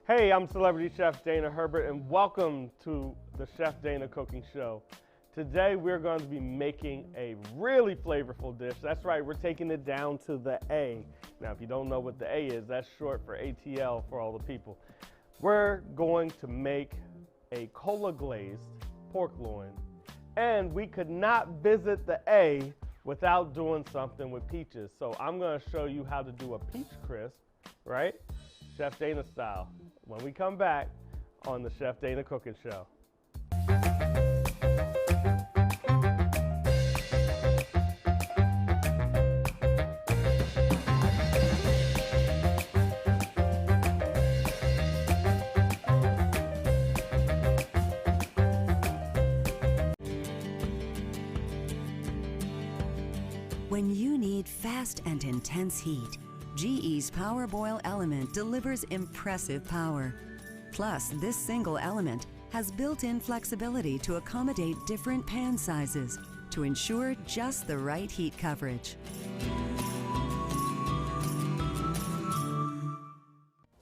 Hey, I'm Celebrity Chef Dana Herbert, and welcome to the Chef Dana Cooking Show. Today we're going to be making a really flavorful dish. That's right, we're taking it down to the A. Now, if you don't know what the A is, that's short for ATL for all the people. We're going to make a cola glazed pork loin, and we could not visit the A without doing something with peaches. So I'm going to show you how to do a peach crisp, right? Chef Dana style, when we come back on the Chef Dana Cooking Show. When you need fast and intense heat, GE's PowerBoil element delivers impressive power. Plus, this single element has built-in flexibility to accommodate different pan sizes to ensure just the right heat coverage.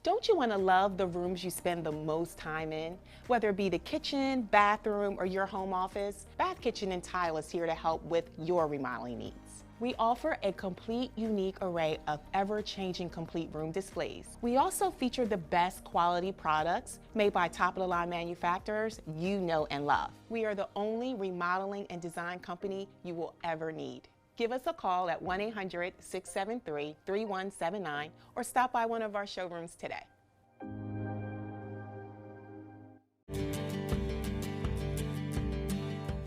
Don't you want to love the rooms you spend the most time in? Whether it be the kitchen, bathroom, or your home office, Bath Kitchen and Tile is here to help with your remodeling needs. We offer a complete, unique array of ever-changing complete room displays. We also feature the best quality products made by top-of-the-line manufacturers you know and love. We are the only remodeling and design company you will ever need. Give us a call at 1-800-673-3179 or stop by one of our showrooms today.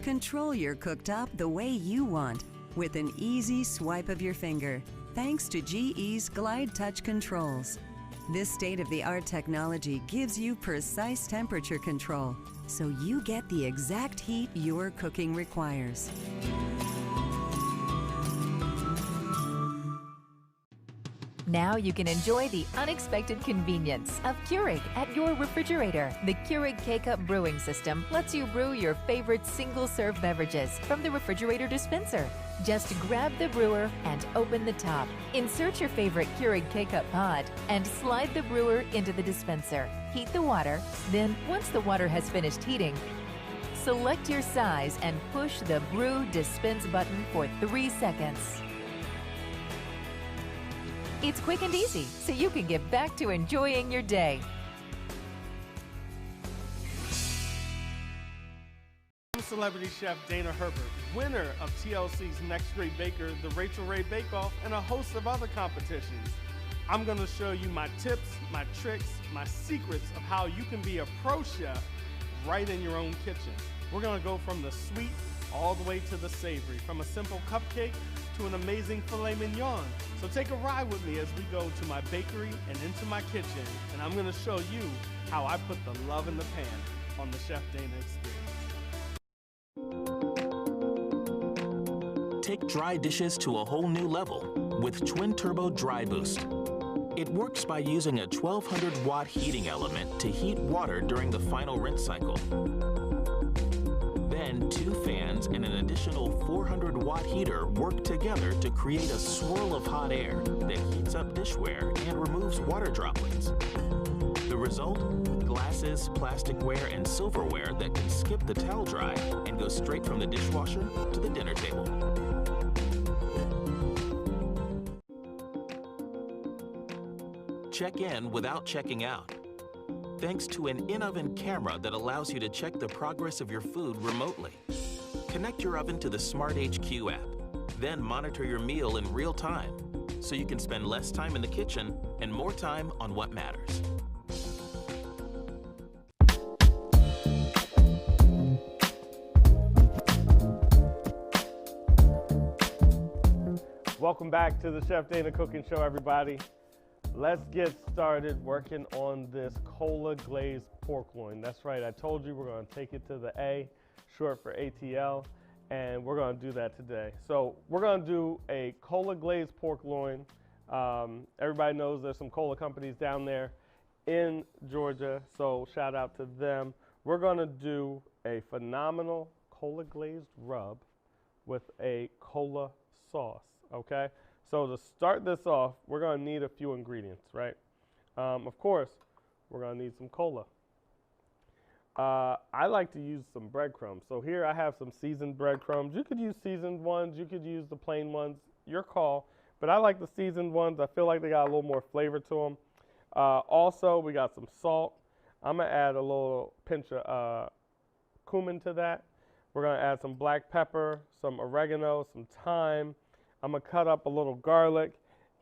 Control your cooktop the way you want with an easy swipe of your finger, thanks to GE's Glide Touch controls. This state-of-the-art technology gives you precise temperature control, so you get the exact heat your cooking requires. Now you can enjoy the unexpected convenience of Keurig at your refrigerator. The Keurig K-Cup brewing system lets you brew your favorite single-serve beverages from the refrigerator dispenser. Just grab the brewer and open the top. Insert your favorite Keurig K-Cup pod and slide the brewer into the dispenser. Heat the water, then once the water has finished heating, select your size and push the Brew Dispense button for 3 seconds. It's quick and easy, so you can get back to enjoying your day. I'm Celebrity Chef Dana Herbert, winner of TLC's Next Great Baker, the Rachel Ray Bake Off, and a host of other competitions. I'm going to show you my tips, my tricks, my secrets of how you can be a pro chef right in your own kitchen. We're going to go from the sweet all the way to the savory, from a simple cupcake to an amazing filet mignon. So take a ride with me as we go to my bakery and into my kitchen, and I'm going to show you how I put the love in the pan on the Chef Dana experience. Take dry dishes to a whole new level with Twin Turbo Dry Boost. It works by using a 1200 watt heating element to heat water during the final rinse cycle. Then 2 fans and an additional 400 watt heater work together to create a swirl of hot air that heats up dishware and removes water droplets. The result? Glasses, plasticware, and silverware that can skip the towel dry and go straight from the dishwasher to the dinner table. Check in without checking out, thanks to an in-oven camera that allows you to check the progress of your food remotely. Connect your oven to the Smart HQ app, then monitor your meal in real time, so you can spend less time in the kitchen and more time on what matters. Welcome back to the Chef Dana Cooking Show, everybody. Let's get started working on this cola glazed pork loin. That's right, I told you we're going to take it to the A, short for ATL, and we're going to do that today. So we're going to do a cola glazed pork loin. Everybody knows there's some cola companies down there in Georgia, so shout out to them. We're going to do a phenomenal cola glazed rub with a cola sauce, okay? So to start this off, we're going to need a few ingredients, right? Of course, we're going to need some cola. I like to use some breadcrumbs. So here I have some seasoned breadcrumbs. You could use seasoned ones. You could use the plain ones. Your call. But I like the seasoned ones. I feel like they got a little more flavor to them. Also, we got some salt. I'm going to add a little pinch of cumin to that. We're going to add some black pepper, some oregano, some thyme. I'm going to cut up a little garlic.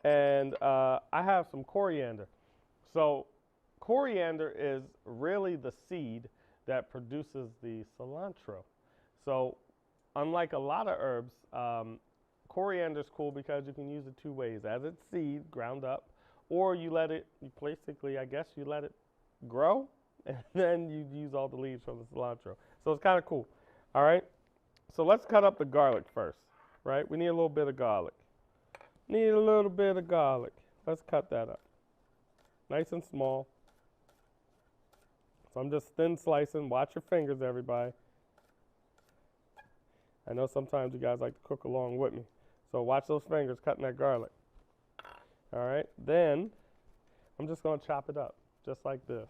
And I have some coriander. So coriander is really the seed that produces the cilantro. So unlike a lot of herbs, coriander is cool because you can use it two ways: as its seed ground up, or you let it, you basically, I guess, you let it grow, and then you use all the leaves from the cilantro. So it's kind of cool. All right. So let's cut up the garlic first. Right. We need a little bit of garlic. Need a little bit of garlic. Let's cut that up. Nice and small. So I'm just thin slicing. Watch your fingers, everybody. I know sometimes you guys like to cook along with me. So watch those fingers cutting that garlic. All right. Then I'm just going to chop it up just like this.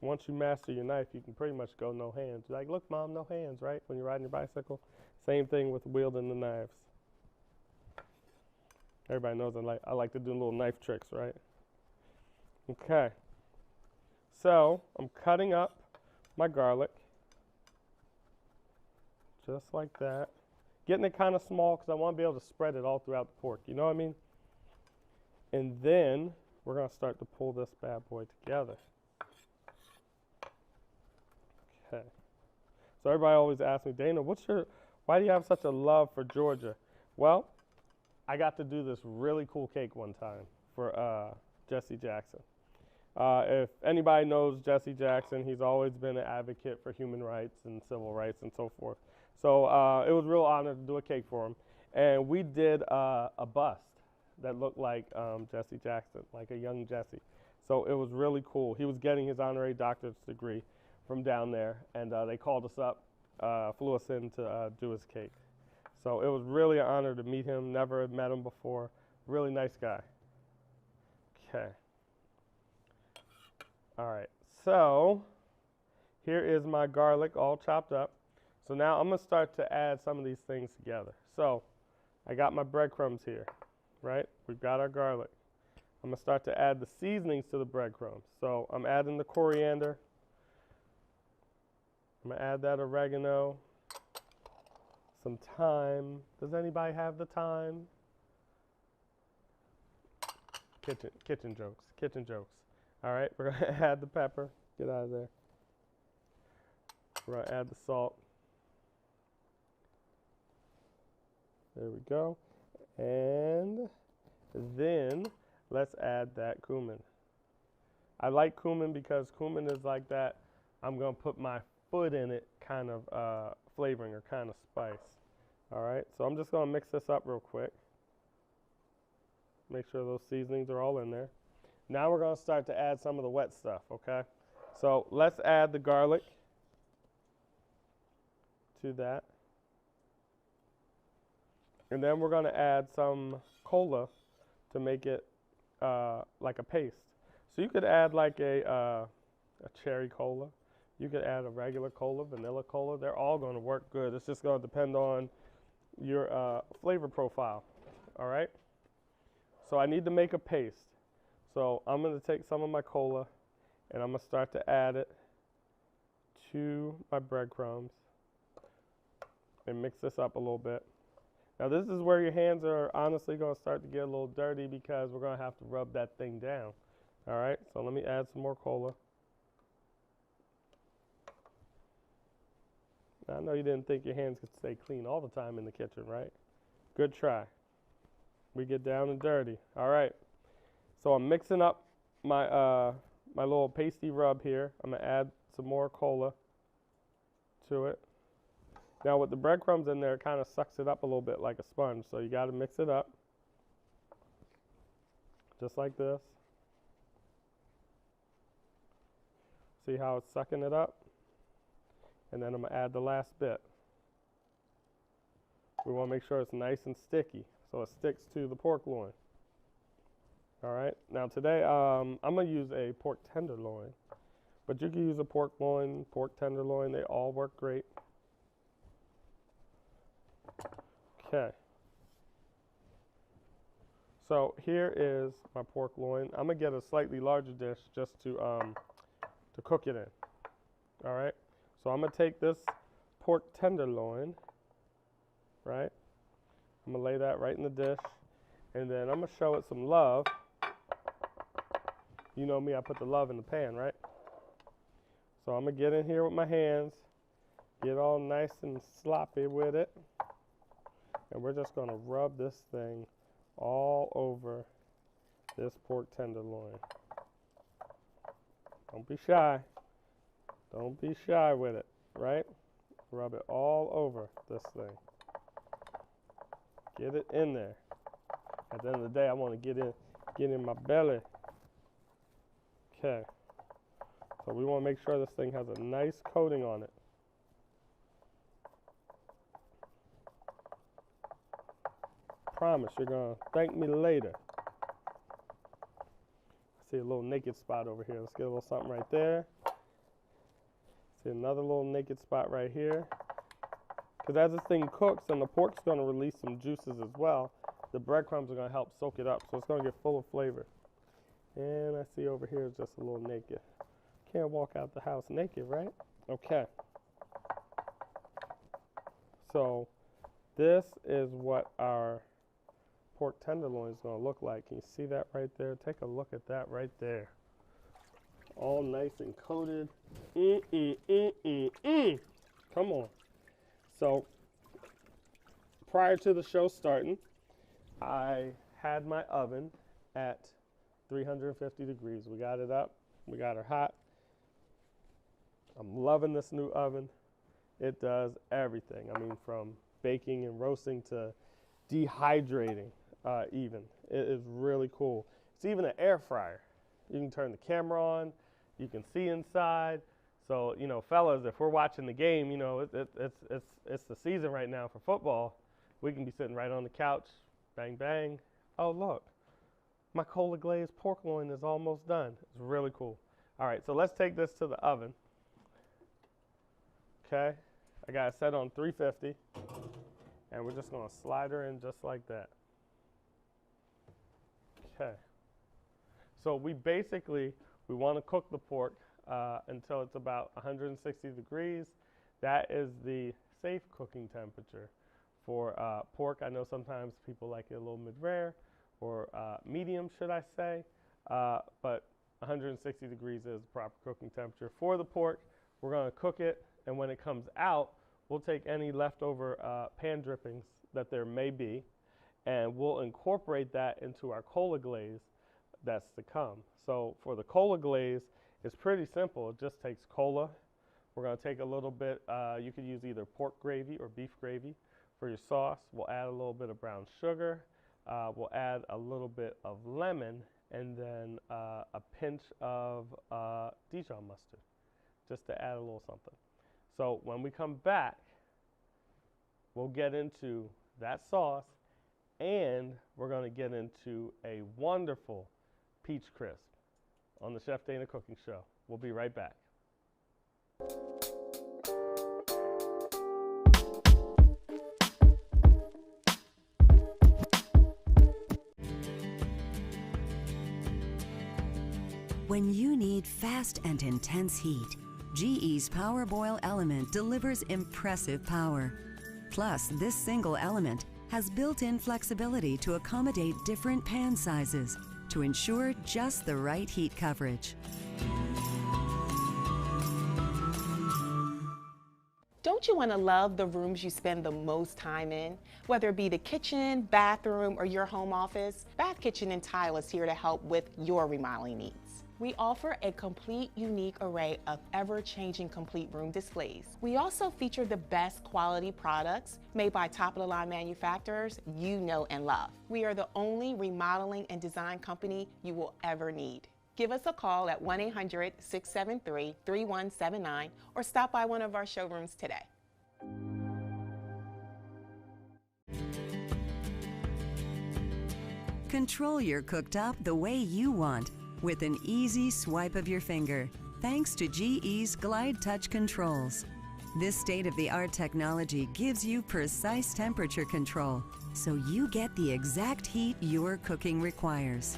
Once you master your knife, you can pretty much go no hands. You're like, look, Mom, no hands, right? When you're riding your bicycle. Same thing with wielding the knives. Everybody knows I like to do little knife tricks, right? Okay. So I'm cutting up my garlic. Just like that. Getting it kind of small because I want to be able to spread it all throughout the pork. You know what I mean? And then we're going to start to pull this bad boy together. Okay. So everybody always asks me, Dana, why do you have such a love for Georgia? Well, I got to do this really cool cake one time for Jesse Jackson. If anybody knows Jesse Jackson, he's always been an advocate for human rights and civil rights and so forth. So it was a real honor to do a cake for him. And we did a bust that looked like Jesse Jackson, like a young Jesse. So it was really cool. He was getting his honorary doctorate degree from down there, and they called us up, flew us in to do his cake. So it was really an honor to meet him. Never had met him before. Really nice guy. Okay. All right. So here is my garlic all chopped up. So now I'm going to start to add some of these things together. So I got my breadcrumbs here, right? We've got our garlic. I'm going to start to add the seasonings to the breadcrumbs. So I'm adding the coriander. I'm going to add that oregano. Some thyme. Does anybody have the thyme? Kitchen jokes. All right, we're going to add the pepper. Get out of there. We're going to add the salt. There we go. And then let's add that cumin. I like cumin because cumin is like that, I'm going to put my foot in it kind of flavoring or kind of spice. All right, so I'm just going to mix this up real quick. Make sure those seasonings are all in there. Now we're going to start to add some of the wet stuff, okay? So let's add the garlic to that. And then we're going to add some cola to make it like a paste. So you could add like a cherry cola. You could add a regular cola, vanilla cola. They're all going to work good. It's just going to depend on your flavor profile, all right? So I need to make a paste. So I'm going to take some of my cola and I'm going to start to add it to my breadcrumbs and mix this up a little bit. Now this is where your hands are honestly going to start to get a little dirty because we're going to have to rub that thing down. All right, so let me add some more cola. Now, I know you didn't think your hands could stay clean all the time in the kitchen, right? Good try. We get down and dirty. All right. So I'm mixing up my my little pasty rub here. I'm going to add some more cola to it. Now with the breadcrumbs in there, it kind of sucks it up a little bit like a sponge. So you got to mix it up. Just like this. See how it's sucking it up? And then I'm going to add the last bit. We want to make sure it's nice and sticky so it sticks to the pork loin. All right, now today I'm gonna use a pork tenderloin, but you can use a pork loin, pork tenderloin, they all work great. Okay. So here is my pork loin. I'm gonna get a slightly larger dish just to cook it in. All right. So I'm gonna take this pork tenderloin, right? I'm gonna lay that right in the dish, and then I'm gonna show it some love. You know me, I put the love in the pan, right? So I'm gonna get in here with my hands, get all nice and sloppy with it, and we're just gonna rub this thing all over this pork tenderloin. Don't be shy. Don't be shy with it, right? Rub it all over this thing. Get it in there. At the end of the day, I want to get in my belly. Okay. So we want to make sure this thing has a nice coating on it. Promise you're gonna thank me later. I see a little naked spot over here. Let's get a little something right there. See another little naked spot right here. Because as this thing cooks and the pork's gonna release some juices as well, the breadcrumbs are gonna help soak it up, so it's gonna get full of flavor. And I see over here is just a little naked. Can't walk out the house naked, right? Okay. So this is what our pork tenderloin is going to look like. Can you see that right there? Take a look at that right there. All nice and coated. Come on. So prior to the show starting, I had my oven at 350 degrees. We got it up. We got her hot. I'm loving this new oven. It does everything. I mean, from baking and roasting to dehydrating. Even. It is really cool. It's even an air fryer. You can turn the camera on. You can see inside. So, you know, fellas, if we're watching the game, you know, it's the season right now for football. We can be sitting right on the couch. Bang, bang. Oh, look. My cola glazed pork loin is almost done. It's really cool. All right, so let's take this to the oven. Okay. I got it set on 350. And we're just going to slide her in just like that. Okay, so we want to cook the pork until it's about 160 degrees. That is the safe cooking temperature for pork. I know sometimes people like it a little mid-rare or medium, should I say, but 160 degrees is the proper cooking temperature for the pork. We're going to cook it, and when it comes out, we'll take any leftover pan drippings that there may be, and we'll incorporate that into our cola glaze that's to come. So for the cola glaze, it's pretty simple. It just takes cola. We're going to take a little bit, you could use either pork gravy or beef gravy for your sauce. We'll add a little bit of brown sugar. We'll add a little bit of lemon, and then a pinch of Dijon mustard, just to add a little something. So when we come back, we'll get into that sauce, and we're going to get into a wonderful peach crisp on the Chef Dana Cooking Show. We'll be right back. When you need fast and intense heat, GE's PowerBoil element delivers impressive power. Plus, this single element has built-in flexibility to accommodate different pan sizes to ensure just the right heat coverage. Don't you want to love the rooms you spend the most time in? Whether it be the kitchen, bathroom, or your home office, Bath Kitchen and Tile is here to help with your remodeling needs. We offer a complete, unique array of ever-changing complete room displays. We also feature the best quality products made by top-of-the-line manufacturers you know and love. We are the only remodeling and design company you will ever need. Give us a call at 1-800-673-3179 or stop by one of our showrooms today. Control your cooktop the way you want with an easy swipe of your finger, thanks to GE's Glide Touch controls. This state-of-the-art technology gives you precise temperature control, so you get the exact heat your cooking requires.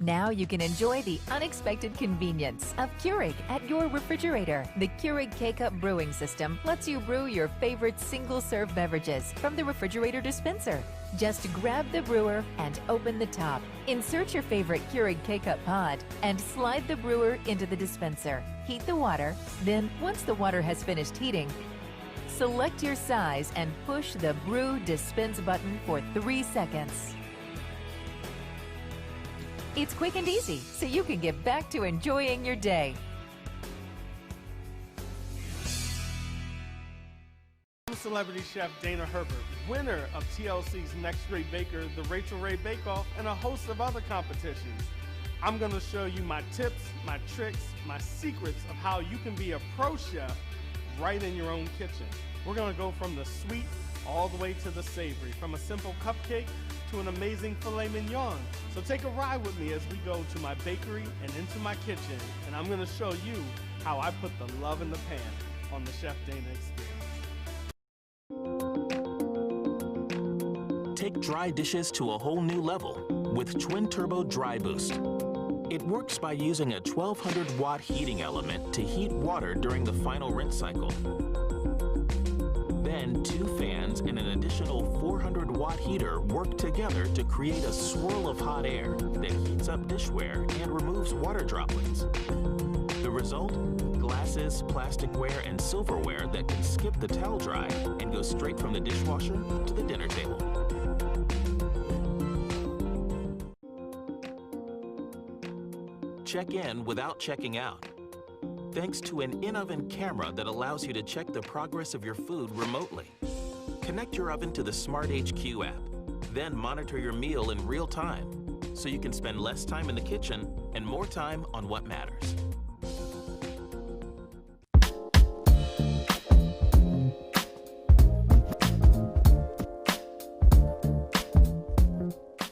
Now you can enjoy the unexpected convenience of Keurig at your refrigerator. The Keurig K-Cup brewing system lets you brew your favorite single-serve beverages from the refrigerator dispenser. Just grab the brewer and open the top. Insert your favorite Keurig K-Cup pod and slide the brewer into the dispenser. Heat the water, then once the water has finished heating, select your size and push the Brew Dispense button for 3 seconds. It's quick and easy, so you can get back to enjoying your day. I'm celebrity chef Dana Herbert, winner of TLC's Next Great Baker, the Rachel Ray Bake Off, and a host of other competitions. I'm gonna show you my tips, my tricks, my secrets of how you can be a pro chef right in your own kitchen. We're gonna go from the sweet all the way to the savory, from a simple cupcake to an amazing filet mignon. So take a ride with me as we go to my bakery and into my kitchen, and I'm gonna show you how I put the love in the pan on the Chef Dana experience. Take dry dishes to a whole new level with Twin Turbo Dry Boost. It works by using a 1200 watt heating element to heat water during the final rinse cycle. Then 2 fans and an additional 400 watt heater work together to create a swirl of hot air that heats up dishware and removes water droplets. The result? Glasses, plasticware, and silverware that can skip the towel dry and go straight from the dishwasher to the dinner table. Check in without checking out, thanks to an in-oven camera that allows you to check the progress of your food remotely. Connect your oven to the Smart HQ app, then monitor your meal in real time, so you can spend less time in the kitchen and more time on what matters.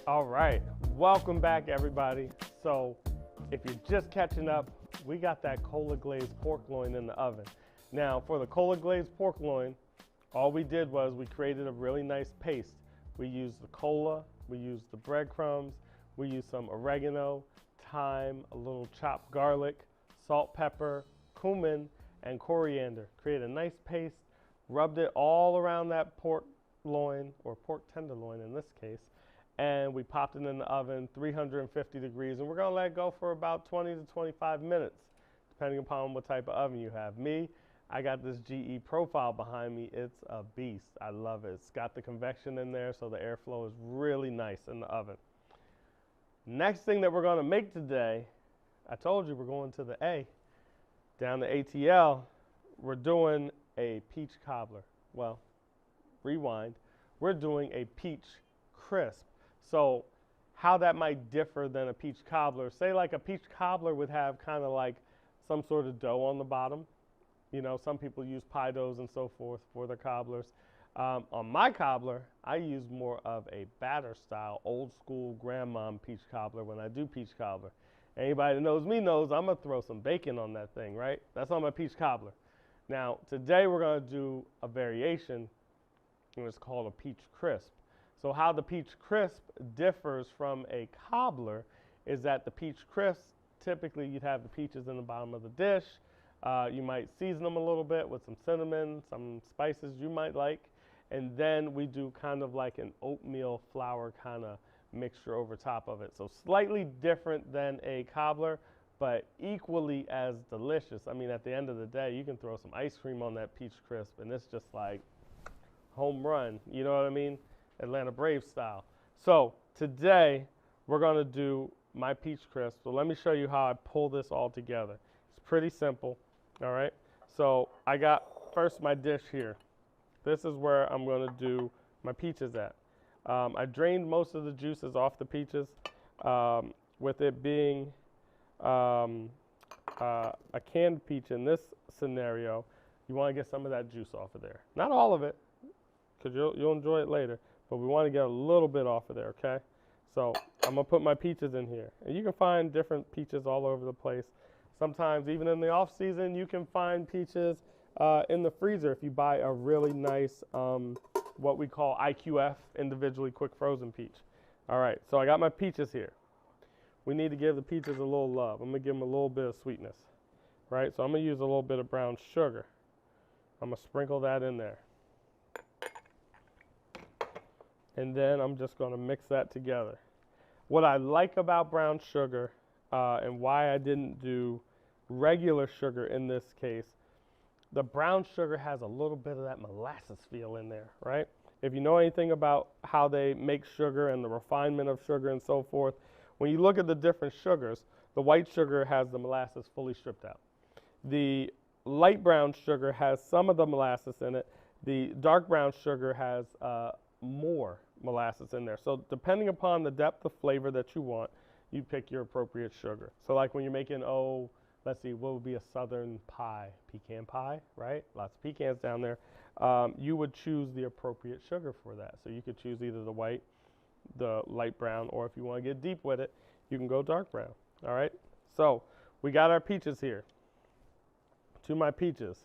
All right, welcome back everybody. So if you're just catching up, we got that cola glazed pork loin in the oven. Now for the cola glazed pork loin, all we did was we created a really nice paste. We used the cola, we used the breadcrumbs, we used some oregano, thyme, a little chopped garlic, salt, pepper, cumin, and coriander. Created a nice paste, rubbed it all around that pork loin, or pork tenderloin in this case, and we popped it in the oven, 350 degrees, and we're gonna let it go for about 20 to 25 minutes, depending upon what type of oven you have. Me, I got this GE profile behind me. It's a beast. I love it. It's got the convection in there, so the airflow is really nice in the oven. Next thing that we're gonna make today, I told you we're going to the A. Down the ATL, we're doing a peach cobbler. Well, rewind. We're doing a peach crisp. So how that might differ than a peach cobbler, say like a peach cobbler would have kind of like some sort of dough on the bottom. You know, some people use pie doughs and so forth for their cobblers. On my cobbler, I use more of a batter style, old school grandmom peach cobbler when I do peach cobbler. Anybody that knows me knows I'm gonna throw some bacon on that thing, right? That's on my peach cobbler. Now, today we're gonna do a variation, and it's called a peach crisp. So how the peach crisp differs from a cobbler is that the peach crisp, typically you'd have the peaches in the bottom of the dish. You might season them a little bit with some cinnamon, some spices you might like, and then we do kind of like an oatmeal flour kind of mixture over top of it. So slightly different than a cobbler, but equally as delicious. I mean, at the end of the day, you can throw some ice cream on that peach crisp, and it's just like home run, you know what I mean? Atlanta Braves style. So today we're gonna do my peach crisp. So let me show you how I pull this all together. It's pretty simple, all right? So I got first my dish here. This is where I'm gonna do my peaches at. I drained most of the juices off the peaches, with it being a canned peach in this scenario. You wanna get some of that juice off of there. Not all of it, because you'll enjoy it later. But we want to get a little bit off of there, okay? So I'm going to put my peaches in here. And you can find different peaches all over the place. Sometimes even in the off season, you can find peaches in the freezer if you buy a really nice, what we call IQF, individually quick frozen peach. All right, so I got my peaches here. We need to give the peaches a little love. I'm going to give them a little bit of sweetness, right? So I'm going to use a little bit of brown sugar. I'm going to sprinkle that in there. And then I'm just going to mix that together. What I like about brown sugar and why I didn't do regular sugar in this case, the brown sugar has a little bit of that molasses feel in there, right? If you know anything about how they make sugar and the refinement of sugar and so forth, when you look at the different sugars, the white sugar has the molasses fully stripped out. The light brown sugar has some of the molasses in it. The dark brown sugar has more molasses in there. So depending upon the depth of flavor that you want, you pick your appropriate sugar. So like when you're making, let's see, what would be a southern pie? Pecan pie, right? Lots of pecans down there. You would choose the appropriate sugar for that. So you could choose either the white, the light brown, or if you want to get deep with it, you can go dark brown. All right? So we got our peaches here. To my peaches,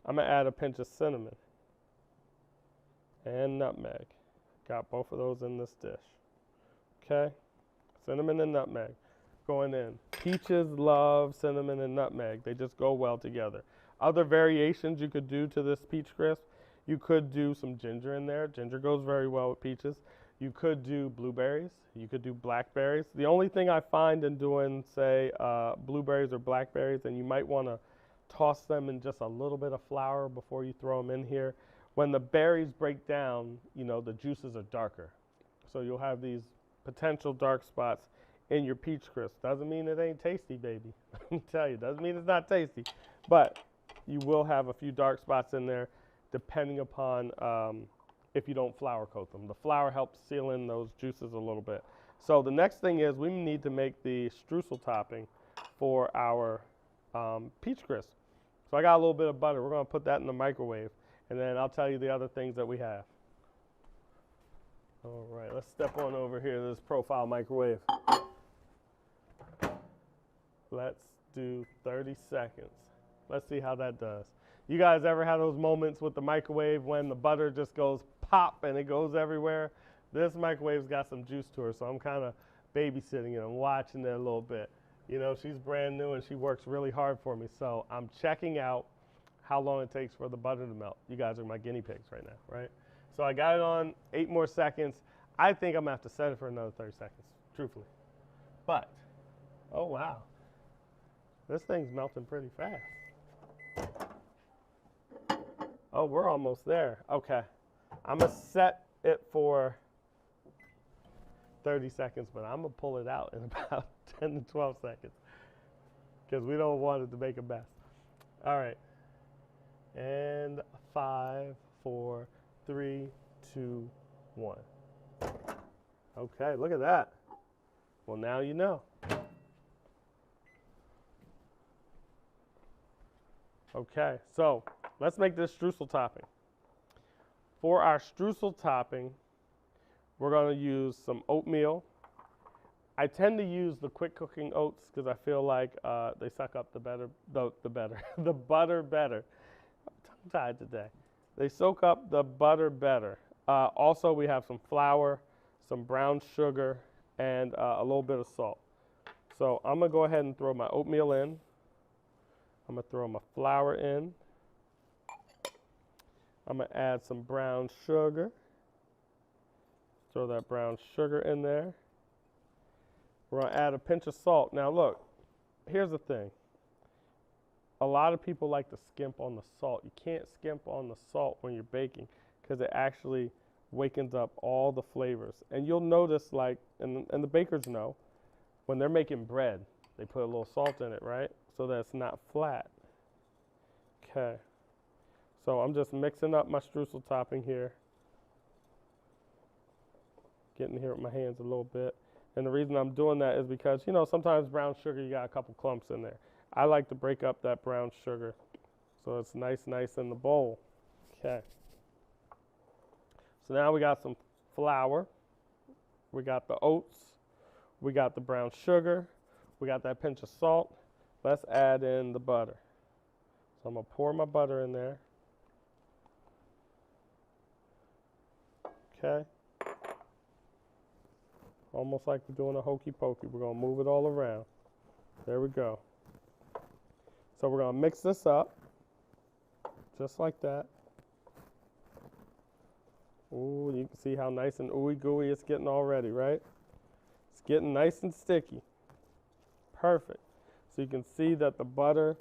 I'm going to add a pinch of cinnamon and nutmeg. Got both of those in this dish. Okay? Cinnamon and nutmeg going in. Peaches love cinnamon and nutmeg. They just go well together. Other variations you could do to this peach crisp, you could do some ginger in there. Ginger goes very well with peaches. You could do blueberries. You could do blackberries. The only thing I find in doing, say, blueberries or blackberries, and you might want to toss them in just a little bit of flour before you throw them in here. When the berries break down, you know, the juices are darker. So you'll have these potential dark spots in your peach crisp. Doesn't mean it ain't tasty, baby. Let me tell you, doesn't mean it's not tasty. But you will have a few dark spots in there depending upon if you don't flour coat them. The flour helps seal in those juices a little bit. So the next thing is we need to make the streusel topping for our peach crisp. So I got a little bit of butter. We're going to put that in the microwave, and then I'll tell you the other things that we have. All right, let's step on over here to this profile microwave. Let's do 30 seconds. Let's see how that does. You guys ever have those moments with the microwave when the butter just goes pop and it goes everywhere? This microwave's got some juice to her, so I'm kind of babysitting it. I'm watching it a little bit. You know, she's brand new and she works really hard for me, so I'm checking out how long it takes for the butter to melt. You guys are my guinea pigs right now, right? So I got it on 8 more seconds. I think I'm going to have to set it for another 30 seconds, truthfully. But, oh wow, this thing's melting pretty fast. Oh, we're almost there. Okay, I'm going to set it for 30 seconds, but I'm going to pull it out in about 10 to 12 seconds because we don't want it to make a mess. All right, and 5, 4, 3, 2, 1. Okay, look at that. Well, now you know. Okay, so let's make this streusel topping. For our streusel topping, we're going to use some oatmeal. I tend to use the quick cooking oats because I feel like they suck up the butter better. I'm tongue-tied today. They soak up the butter better. Also, we have some flour, some brown sugar, and a little bit of salt. So I'm going to go ahead and throw my oatmeal in. I'm going to throw my flour in. I'm going to add some brown sugar. Throw that brown sugar in there. We're going to add a pinch of salt. Now look, here's the thing. A lot of people like to skimp on the salt. You can't skimp on the salt when you're baking because it actually wakens up all the flavors. And you'll notice, like, and the bakers know, when they're making bread, they put a little salt in it, right? So that it's not flat. Okay. So I'm just mixing up my streusel topping here. Getting here with my hands a little bit. And the reason I'm doing that is because, you know, sometimes brown sugar, you got a couple clumps in there. I like to break up that brown sugar so it's nice in the bowl. Okay. So now we got some flour, we got the oats, we got the brown sugar, we got that pinch of salt. Let's add in the butter. So I'm gonna pour my butter in there. Okay. Almost like we're doing a hokey pokey. We're gonna move it all around. There we go. So we're gonna mix this up, just like that. Ooh, you can see how nice and ooey gooey it's getting already, right? It's getting nice and sticky. Perfect. So you can see that the butter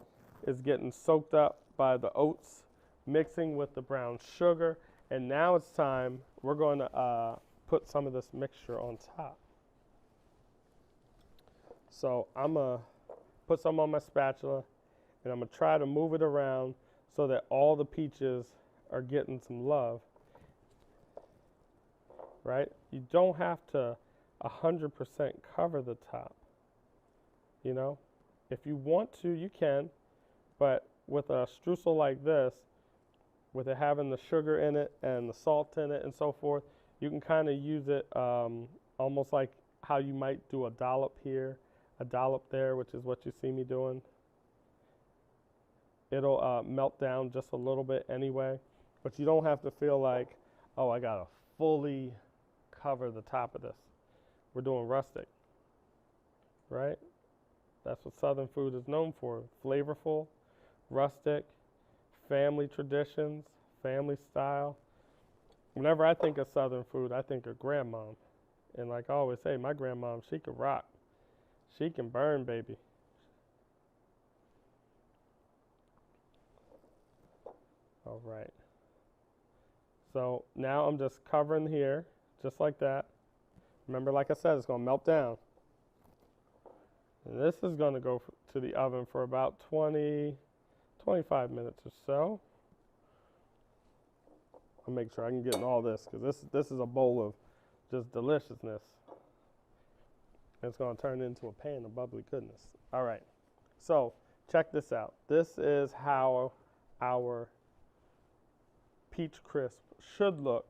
is getting soaked up by the oats, mixing with the brown sugar. And now it's time, we're going to put some of this mixture on top. So I'm going to put some on my spatula, and I'm going to try to move it around so that all the peaches are getting some love. Right? You don't have to 100% cover the top. You know, if you want to, you can, but with a streusel like this, with it having the sugar in it and the salt in it and so forth, you can kind of use it almost like how you might do a dollop here, a dollop there, which is what you see me doing. It'll melt down just a little bit anyway, but you don't have to feel like, oh, I gotta fully cover the top of this. We're doing rustic, right? That's what Southern food is known for. Flavorful, rustic, family traditions, family style. Whenever I think of Southern food, I think of grandmom. And like I always say, my grandmom, she can rock. She can burn, baby. All right. So now I'm just covering here, just like that. Remember, like I said, it's going to melt down. And this is going to go to the oven for about 25 minutes or so. I'll make sure I can get in all this, because this is a bowl of just deliciousness. It's going to turn into a pan of bubbly goodness. All right. So check this out. This is how our peach crisp should look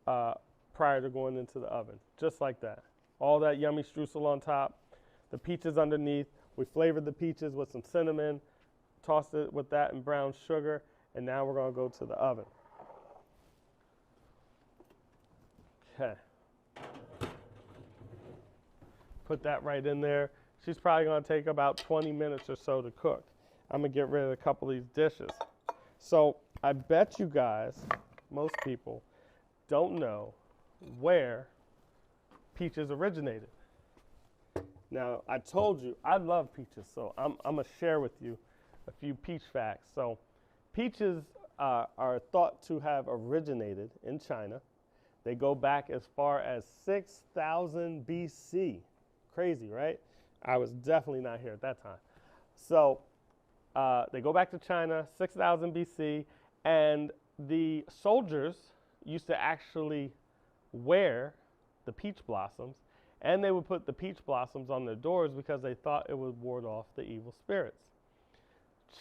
prior to going into the oven, just like that. All that yummy streusel on top, the peaches underneath. We flavored the peaches with some cinnamon, tossed it with that and brown sugar, and now we're going to go to the oven. Okay. Put that right in there. She's probably going to take about 20 minutes or so to cook. I'm going to get rid of a couple of these dishes. So I bet you guys, most people, don't know where peaches originated. Now, I told you I love peaches, so I'm going to share with you a few peach facts. So peaches are thought to have originated in China. They go back as far as 6,000 BC. Crazy, right? I was definitely not here at that time. So they go back to China, 6,000 BC, and the soldiers used to actually wear the peach blossoms, and they would put the peach blossoms on their doors because they thought it would ward off the evil spirits.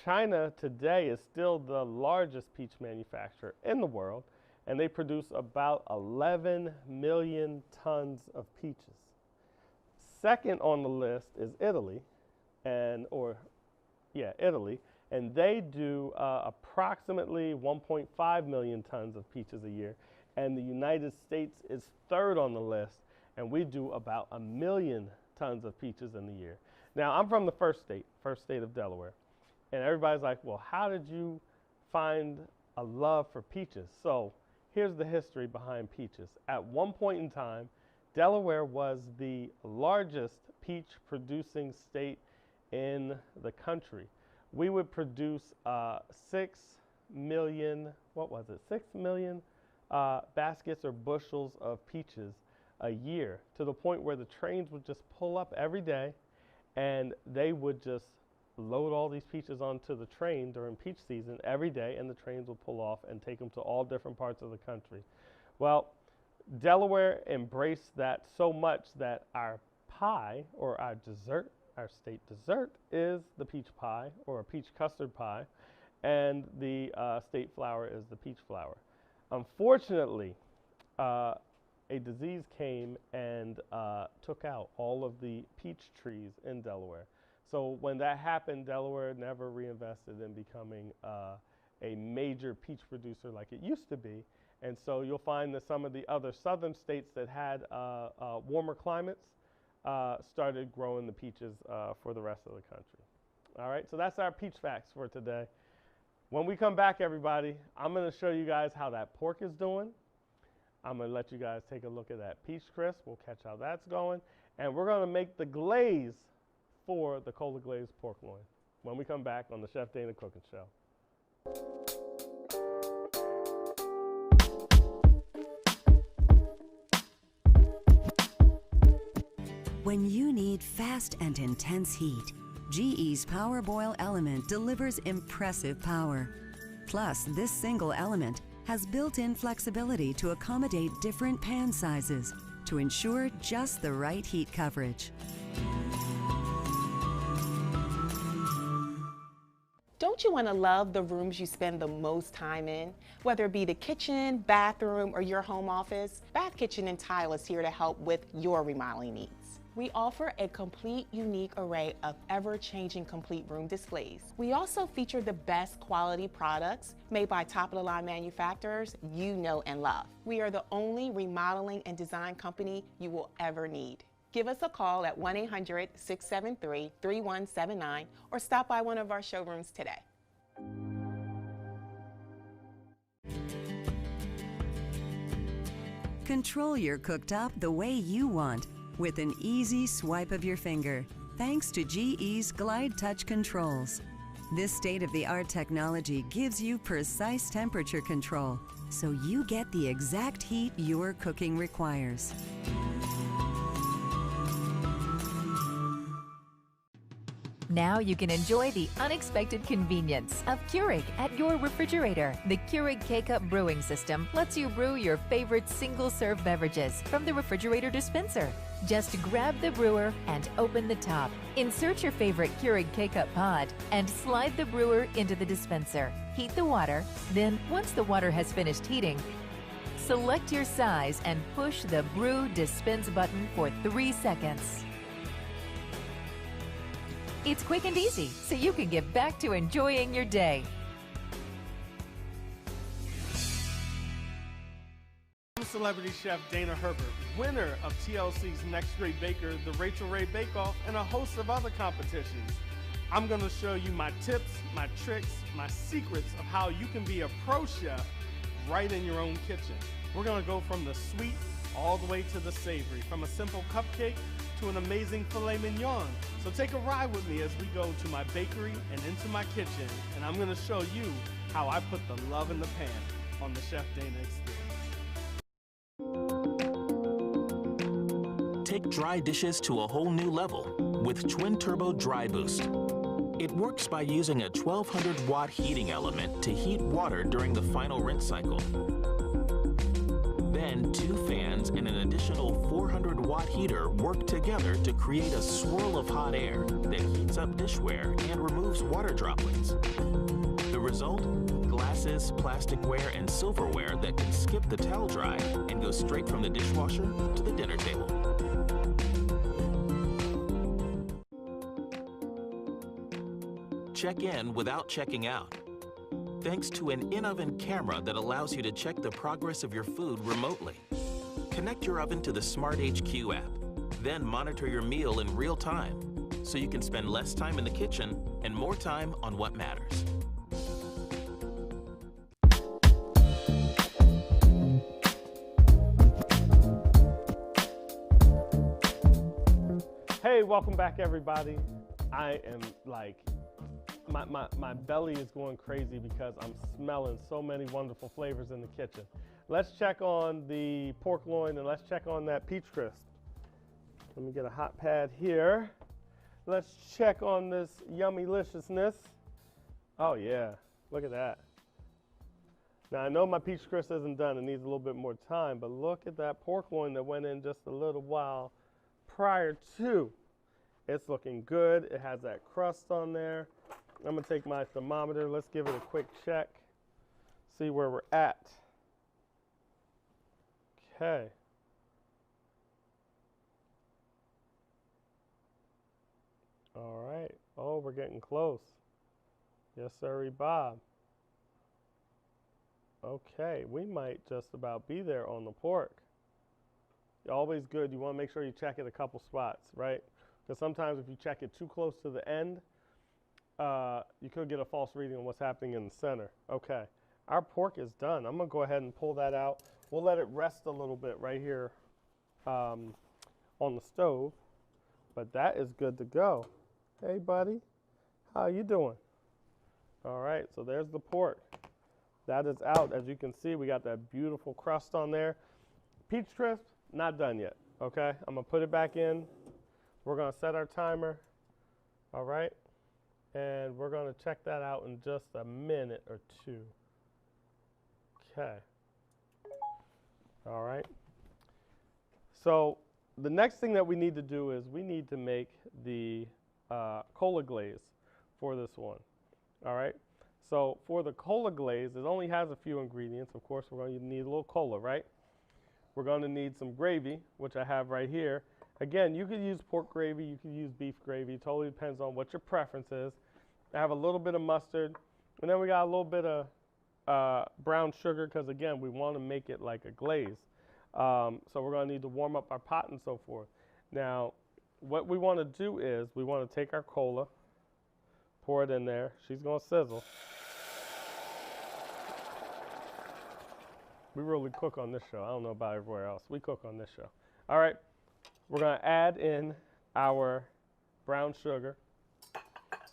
China today is still the largest peach manufacturer in the world, and they produce about 11 million tons of peaches. Second on the list is Italy, Italy, and they do approximately 1.5 million tons of peaches a year, and the United States is third on the list, and we do about 1 million tons of peaches in a year. Now, I'm from the first state of Delaware, and everybody's like, well, how did you find a love for peaches? So here's the history behind peaches. At one point in time, Delaware was the largest peach producing state in the country. We would produce 6 million baskets or bushels of peaches a year, to the point where the trains would just pull up every day and they would just load all these peaches onto the train during peach season every day, and the trains would pull off and take them to all different parts of the country. Well, Delaware embraced that so much that our pie, or our dessert, our state dessert, is the peach pie or a peach custard pie, and the state flower is the peach flower. Unfortunately, a disease came and took out all of the peach trees in Delaware. So when that happened, Delaware never reinvested in becoming a major peach producer like it used to be. And so you'll find that some of the other southern states that had warmer climates started growing the peaches for the rest of the country. All right, so that's our peach facts for today. When we come back, everybody, I'm going to show you guys how that pork is doing. I'm going to let you guys take a look at that peach crisp. We'll catch how that's going. And we're going to make the glaze for the cola glazed pork loin when we come back on the Chef Dana Cooking Show. When you need fast and intense heat, GE's Power Boil element delivers impressive power. Plus, this single element has built-in flexibility to accommodate different pan sizes to ensure just the right heat coverage. Don't you want to love the rooms you spend the most time in? Whether it be the kitchen, bathroom, or your home office, Bath Kitchen and Tile is here to help with your remodeling needs. We offer a complete, unique array of ever-changing complete room displays. We also feature the best quality products made by top-of-the-line manufacturers you know and love. We are the only remodeling and design company you will ever need. Give us a call at 1-800-673-3179 or stop by one of our showrooms today. Control your cooktop the way you want with an easy swipe of your finger, thanks to GE's Glide Touch controls. This state-of-the-art technology gives you precise temperature control, so you get the exact heat your cooking requires. Now you can enjoy the unexpected convenience of Keurig at your refrigerator. The Keurig K-Cup brewing system lets you brew your favorite single-serve beverages from the refrigerator dispenser. Just grab the brewer and open the top. Insert your favorite Keurig K-Cup pod and slide the brewer into the dispenser. Heat the water, then once the water has finished heating, select your size and push the Brew Dispense button for 3 seconds. It's quick and easy, so you can get back to enjoying your day. I'm celebrity chef Dana Herbert, winner of TLC's Next Great Baker, the Rachel Ray Bake Off, and a host of other competitions. I'm going to show you my tips, my tricks, my secrets of how you can be a pro chef right in your own kitchen. We're going to go from the sweet all the way to the savory, from a simple cupcake to an amazing filet mignon. So take a ride with me as we go to my bakery and into my kitchen, and I'm going to show you how I put the love in the pan on the Chef Dana experience. Take dry dishes to a whole new level with Twin Turbo Dry Boost. It works by using a 1200 watt heating element to heat water during the final rinse cycle. Then 2 fans and an additional 400 watt heater work together to create a swirl of hot air that heats up dishware and removes water droplets. The result? Glasses, plasticware, and silverware that can skip the towel dry and go straight from the dishwasher to the dinner table. Check in without checking out, thanks to an in-oven camera that allows you to check the progress of your food remotely. Connect your oven to the Smart HQ app, then monitor your meal in real time, so you can spend less time in the kitchen and more time on what matters. Hey, welcome back, everybody. I am like, my belly is going crazy because I'm smelling so many wonderful flavors in the kitchen. Let's check on the pork loin and let's check on that peach crisp. Let me get a hot pad here. Let's check on this yummy-liciousness. Oh yeah, look at that. Now I know my peach crisp isn't done, it needs a little bit more time, but look at that pork loin that went in just a little while prior to. It's looking good, it has that crust on there. I'm gonna take my thermometer, let's give it a quick check, see where we're at. Okay. All right. Oh, we're getting close. Yes, sir, Bob. Okay, we might just about be there on the pork. Always good. You want to make sure you check it a couple spots, right? Because sometimes if you check it too close to the end, you could get a false reading on what's happening in the center. Okay, our pork is done. I'm going to go ahead and pull that out. We'll let it rest a little bit right here on the stove. But that is good to go. Hey, buddy. How you doing? All right, so there's the pork. That is out. As you can see, we got that beautiful crust on there. Peach crisp, not done yet, okay? I'm going to put it back in. We're going to set our timer, all right? And we're going to check that out in just a minute or two. Okay. All right. So the next thing that we need to do is we need to make the cola glaze for this one, all right? So for the cola glaze, it only has a few ingredients. Of course, we're going to need a little cola, right? We're going to need some gravy, which I have right here. Again, you could use pork gravy, you could use beef gravy. It totally depends on what your preference is. I have a little bit of mustard, and then we got a little bit of brown sugar because, again, we want to make it like a glaze. So we're going to need to warm up our pot and so forth. Now, what we want to do is we want to take our cola, pour it in there. She's going to sizzle. We really cook on this show. I don't know about everywhere else. We cook on this show. All right. We're going to add in our brown sugar.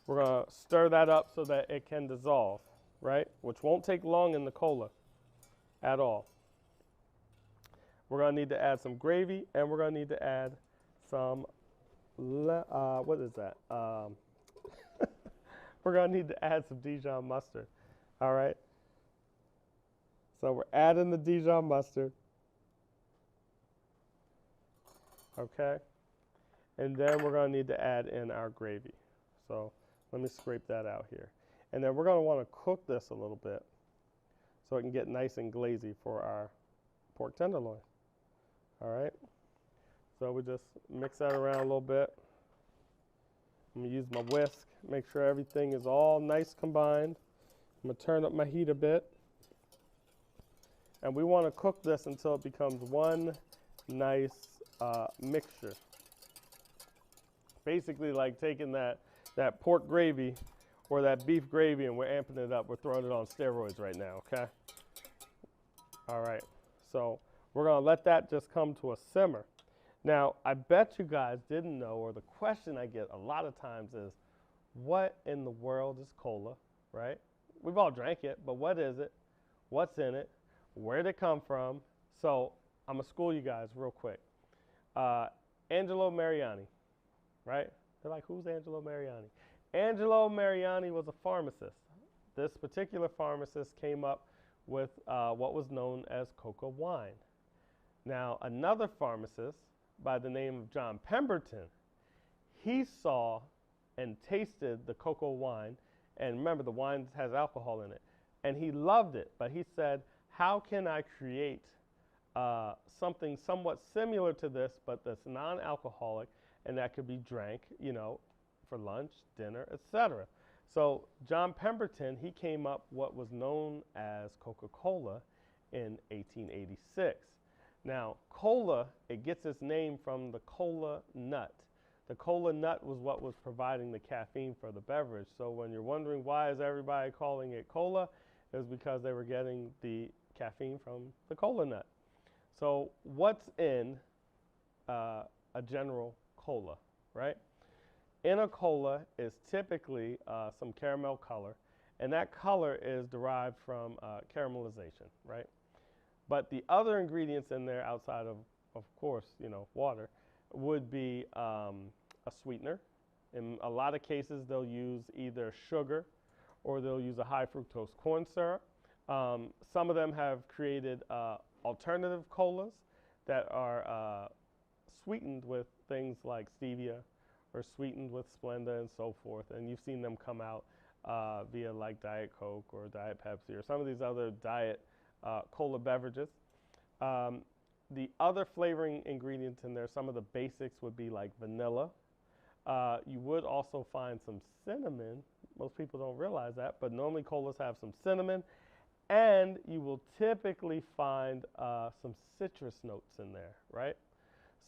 We're going to stir that up so that it can dissolve, right? Which won't take long in the cola at all. We're going to need to add some gravy, and we're going to need to add some, what is that? We're going to need to add some Dijon mustard, all right? So we're adding the Dijon mustard, okay? And then we're going to need to add in our gravy. So let me scrape that out here. And then we're going to want to cook this a little bit so it can get nice and glazy for our pork tenderloin, all right? So we just mix that around a little bit. I'm going to use my whisk, make sure everything is all nice combined. I'm going to turn up my heat a bit. And we want to cook this until it becomes one nice mixture. Basically like taking that pork gravy or that beef gravy and we're amping it up. We're throwing it on steroids right now, okay? All right, so we're going to let that just come to a simmer. Now, I bet you guys didn't know, or the question I get a lot of times is, what in the world is cola, right? We've all drank it, but what is it? What's in it? Where did it come from? So I'm going to school you guys real quick. Angelo Mariani, right? They're like, who's Angelo Mariani? Angelo Mariani was a pharmacist. This particular pharmacist came up with what was known as coca wine. Now, another pharmacist by the name of John Pemberton, he saw and tasted the cocoa wine, and remember, the wine has alcohol in it, and he loved it, but he said, how can I create something somewhat similar to this, but that's non-alcoholic, and that could be drank, you know, for lunch, dinner, etc. So John Pemberton, he came up what was known as Coca-Cola in 1886. Now, cola, it gets its name from the cola nut. The cola nut was what was providing the caffeine for the beverage. So when you're wondering why is everybody calling it cola, it was because they were getting the caffeine from the cola nut. So what's in a general cola, right? In a cola is typically some caramel color, and that color is derived from caramelization, right? But the other ingredients in there outside of course, you know, water, would be a sweetener. In a lot of cases, they'll use either sugar or they'll use a high fructose corn syrup. Some of them have created alternative colas that are sweetened with things like stevia or sweetened with Splenda and so forth. And you've seen them come out via like Diet Coke or Diet Pepsi or some of these other diet cola beverages. The other flavoring ingredients in there, some of the basics would be like vanilla. You would also find some cinnamon. Most people don't realize that, but normally colas have some cinnamon. And you will typically find some citrus notes in there, right?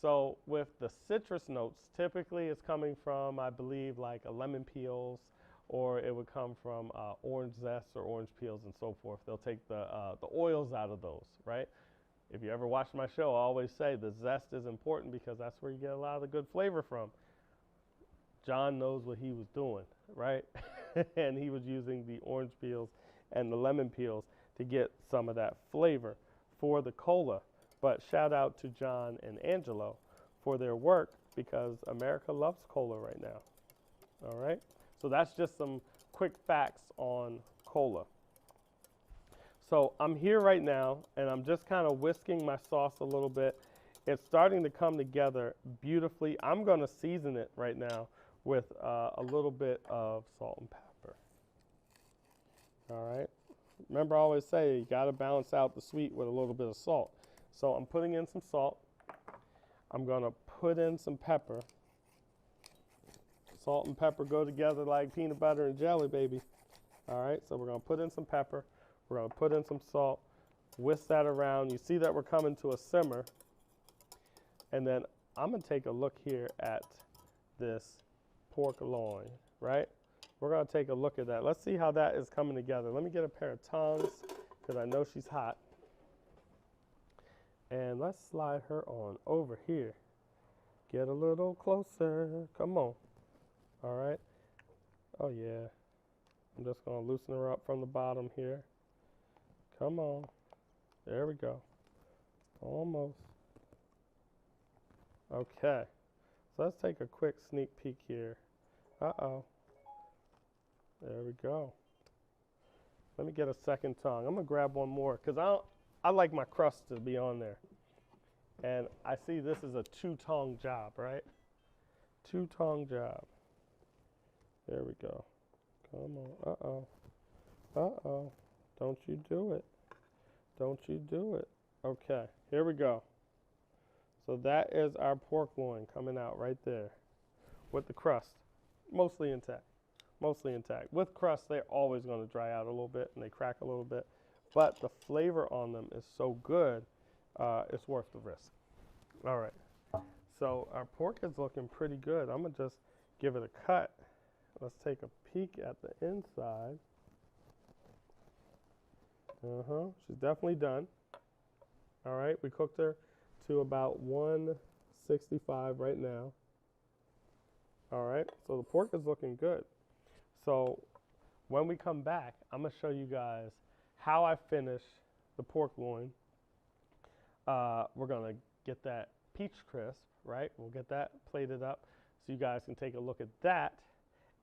So with the citrus notes, typically it's coming from, I believe, like a lemon peels, or it would come from orange zest or orange peels and so forth. They'll take the oils out of those, right? If you ever watch my show, I always say the zest is important because that's where you get a lot of the good flavor from. John knows what he was doing, right? And he was using the orange peels and the lemon peels to get some of that flavor for the cola. But shout out to John and Angelo for their work because America loves cola right now. All right? So that's just some quick facts on cola. So I'm here right now and I'm just kind of whisking my sauce a little bit. It's starting to come together beautifully. I'm going to season it right now with a little bit of salt and pepper. All right? Remember, I always say you got to balance out the sweet with a little bit of salt. So I'm putting in some salt. I'm going to put in some pepper. Salt and pepper go together like peanut butter and jelly, baby. All right, so we're going to put in some pepper. We're going to put in some salt. Whisk that around. You see that we're coming to a simmer. And then I'm going to take a look here at this pork loin, right? We're going to take a look at that. Let's see how that is coming together. Let me get a pair of tongs because I know she's hot. And let's slide her on over here. Get a little closer. Come on. All right. Oh, yeah. I'm just going to loosen her up from the bottom here. Come on. There we go. Almost. Okay. So let's take a quick sneak peek here. Uh-oh. There we go. Let me get a second tongue. I'm going to grab one more because I like my crust to be on there. And I see this is a two-tong job, right? Two-tong job. There we go. Come on. Uh-oh. Uh-oh. Don't you do it. Don't you do it. Okay, here we go. So that is our pork loin coming out right there with the crust. Mostly intact. Mostly intact. With crust, they're always going to dry out a little bit and they crack a little bit. But the flavor on them is so good, it's worth the risk. All right. So our pork is looking pretty good. I'm going to just give it a cut. Let's take a peek at the inside. She's definitely done. All right. We cooked her to about 165 right now. All right. So the pork is looking good. So when we come back, I'm going to show you guys how I finish the pork loin. We're going to get that peach crisp, right? We'll get that plated up so you guys can take a look at that,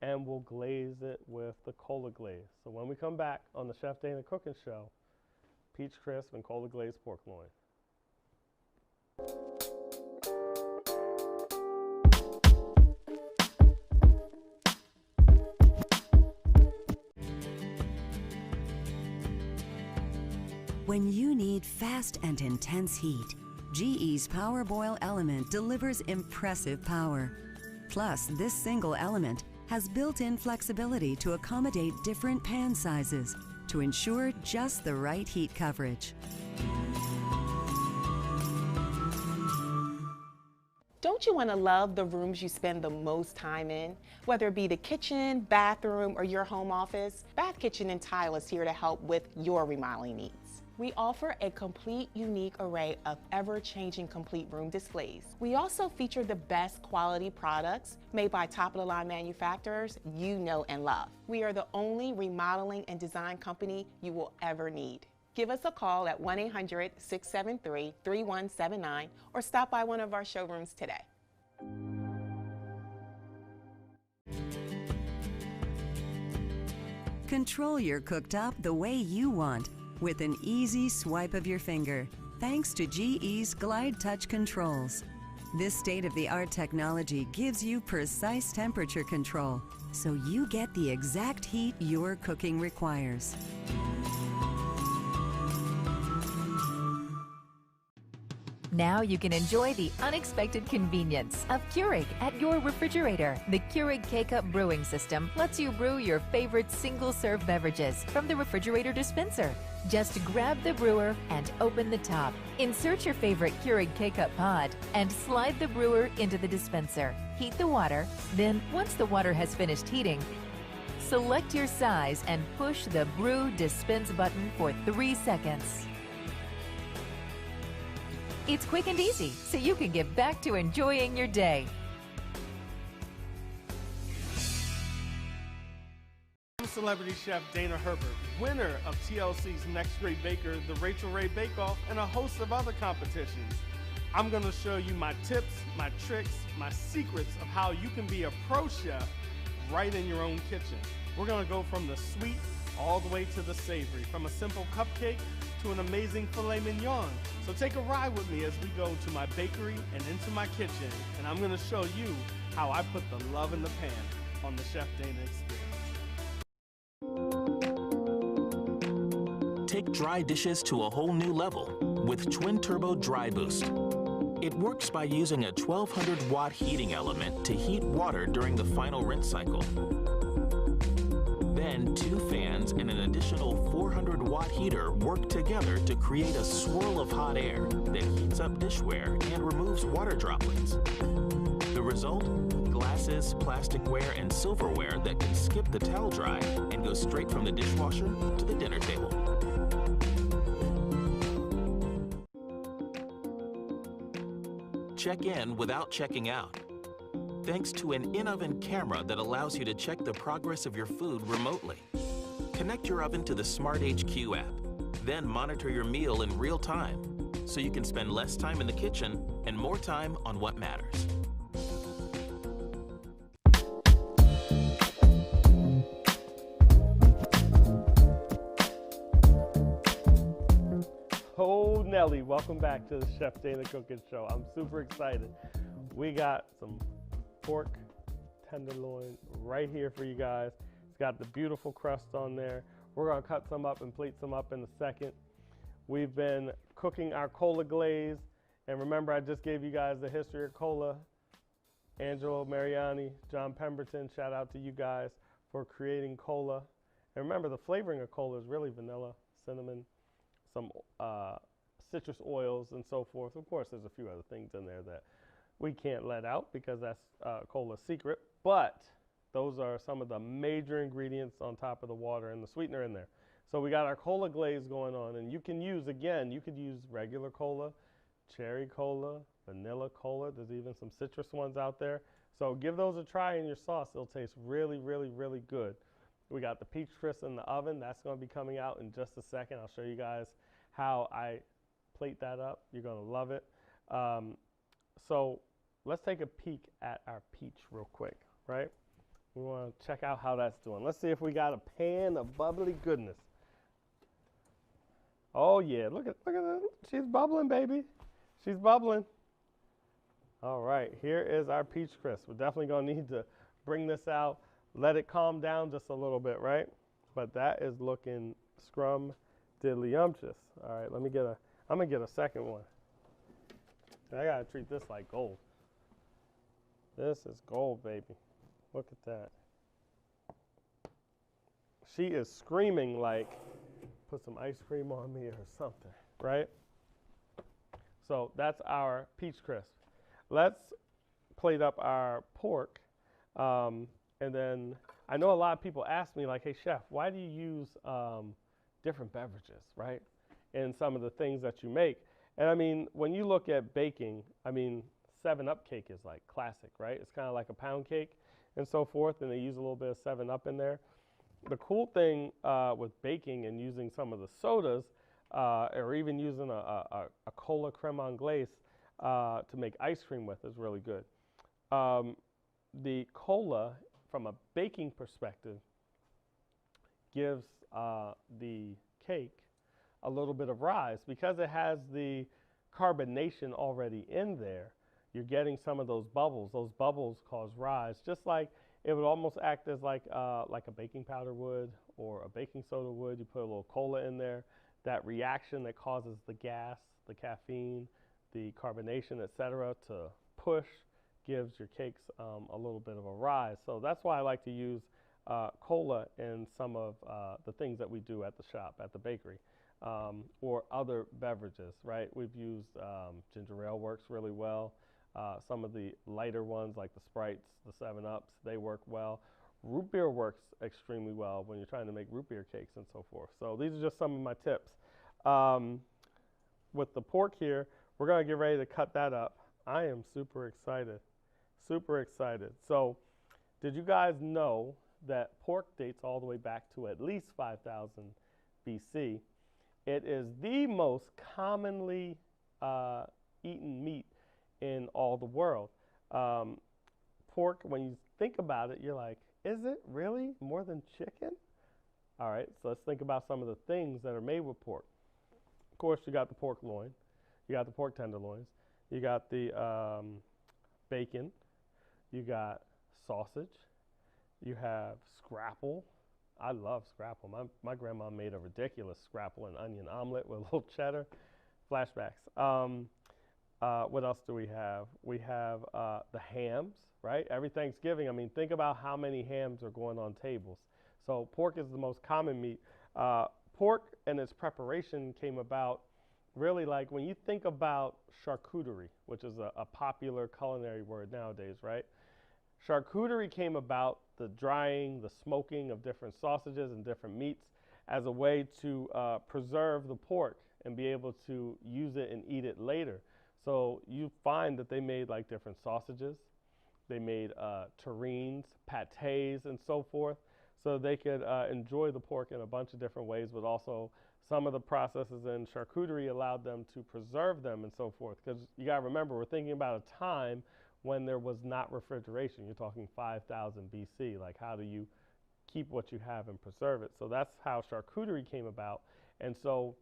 and we'll glaze it with the cola glaze. So when we come back on the Chef Dana Cooking Show, peach crisp and cola glazed pork loin. When you need fast and intense heat, GE's Power Boil element delivers impressive power. Plus, this single element has built-in flexibility to accommodate different pan sizes to ensure just the right heat coverage. Don't you want to love the rooms you spend the most time in? Whether it be the kitchen, bathroom, or your home office, Bath Kitchen and Tile is here to help with your remodeling needs. We offer a complete, unique array of ever-changing complete room displays. We also feature the best quality products made by top-of-the-line manufacturers you know and love. We are the only remodeling and design company you will ever need. Give us a call at 1-800-673-3179 or stop by one of our showrooms today. Control your cooktop the way you want with an easy swipe of your finger, thanks to GE's Glide Touch controls. This state-of-the-art technology gives you precise temperature control, so you get the exact heat your cooking requires. Now you can enjoy the unexpected convenience of Keurig at your refrigerator. The Keurig K-Cup brewing system lets you brew your favorite single-serve beverages from the refrigerator dispenser. Just grab the brewer and open the top. Insert your favorite Keurig K-Cup pod and slide the brewer into the dispenser. Heat the water, then once the water has finished heating, select your size and push the Brew Dispense button for 3 seconds. It's quick and easy, so you can get back to enjoying your day. I'm celebrity chef Dana Herbert, winner of TLC's Next Great Baker, the Rachel Ray Bake Off, and a host of other competitions. I'm going to show you my tips, my tricks, my secrets of how you can be a pro chef right in your own kitchen. We're going to go from the sweet all the way to the savory, from a simple cupcake to an amazing filet mignon. So take a ride with me as we go to my bakery and into my kitchen, and I'm going to show you how I put the love in the pan on the Chef Dana experience. Take dry dishes to a whole new level with Twin Turbo Dry Boost. It works by using a 1200 watt heating element to heat water during the final rinse cycle. Then 2 fans and an additional 400 watt heater work together to create a swirl of hot air that heats up dishware and removes water droplets. The result? Glasses, plasticware, and silverware that can skip the towel dry and go straight from the dishwasher to the dinner table. Check in without checking out, thanks to an in-oven camera that allows you to check the progress of your food remotely. Connect your oven to the Smart HQ app, then monitor your meal in real time, so you can spend less time in the kitchen and more time on what matters. Oh, Nelly, welcome back to the Chef Dana Cooking Show. I'm super excited. We got some pork tenderloin right here for you guys. It's got the beautiful crust on there. We're gonna cut some up and plate some up in a second. We've been cooking our cola glaze, and remember I just gave you guys the history of cola. Angelo Mariani, John Pemberton, shout out to you guys for creating cola. And remember, the flavoring of cola is really vanilla, cinnamon, some citrus oils and so forth. Of course, there's a few other things in there that we can't let out because that's cola's secret, but those are some of the major ingredients on top of the water and the sweetener in there. So we got our cola glaze going on, and you can use, again, you could use regular cola, cherry cola, vanilla cola. There's even some citrus ones out there. So give those a try in your sauce. It'll taste really, really, really good. We got the peach crisp in the oven. That's going to be coming out in just a second. I'll show you guys how I plate that up. You're going to love it. So let's take a peek at our peach real quick, right? We want to check out how that's doing. Let's see if we got a pan of bubbly goodness. Oh yeah, look at that. She's bubbling, baby. She's bubbling. All right, here is our peach crisp. We're definitely going to need to bring this out, let it calm down just a little bit, right? But that is looking scrum diddlyumptious. All right, I'm gonna get a second one. I gotta treat this like gold. This is gold, baby. Look at that. She is screaming like, put some ice cream on me or something, right? So that's our peach crisp. Let's plate up our pork. And then I know a lot of people ask me like, hey chef, why do you use different beverages, right? In some of the things that you make. And I mean, when you look at baking, I mean, 7-Up cake is like classic, right? It's kind of like a pound cake and so forth, and they use a little bit of 7-Up in there. The cool thing with baking and using some of the sodas, or even using a cola creme anglaise to make ice cream with is really good. The cola, from a baking perspective, gives the cake a little bit of rise because it has the carbonation already in there. You're getting some of those bubbles. Those bubbles cause rise, just like it would almost act as like a baking powder would or a baking soda would. You put a little cola in there, that reaction that causes the gas, the caffeine, the carbonation, etc., to push, gives your cakes a little bit of a rise. So that's why I like to use cola in some of the things that we do at the shop, at the bakery, or other beverages, right? We've used ginger ale works really well. Some of the lighter ones like the Sprites, the 7-Ups, they work well. Root beer works extremely well when you're trying to make root beer cakes and so forth. So these are just some of my tips. With the pork here, we're gonna get ready to cut that up. I am super excited, super excited. So did you guys know that pork dates all the way back to at least 5,000 BC? It is the most commonly eaten meat in all the world. Pork, when you think about it, you're like, is it really more than chicken? All right, so let's think about some of the things that are made with pork. Of course, you got the pork loin, you got the pork tenderloins, you got the bacon, you got sausage, you have scrapple. I love scrapple. My grandma made a ridiculous scrapple and onion omelet with a little cheddar. Flashbacks. What else do we have? We have the hams, right? Every Thanksgiving, I mean, think about how many hams are going on tables. So pork is the most common meat. Pork and its preparation came about really like when you think about charcuterie, which is a popular culinary word nowadays, right? Charcuterie came about, the drying, the smoking of different sausages and different meats as a way to preserve the pork and be able to use it and eat it later. So you find that they made like different sausages, they made terrines, pâtés, and so forth, so they could enjoy the pork in a bunch of different ways, but also some of the processes in charcuterie allowed them to preserve them and so forth. Because you got to remember, we're thinking about a time when there was not refrigeration. You're talking 5,000 BC. Like, how do you keep what you have and preserve it? So that's how charcuterie came about. And so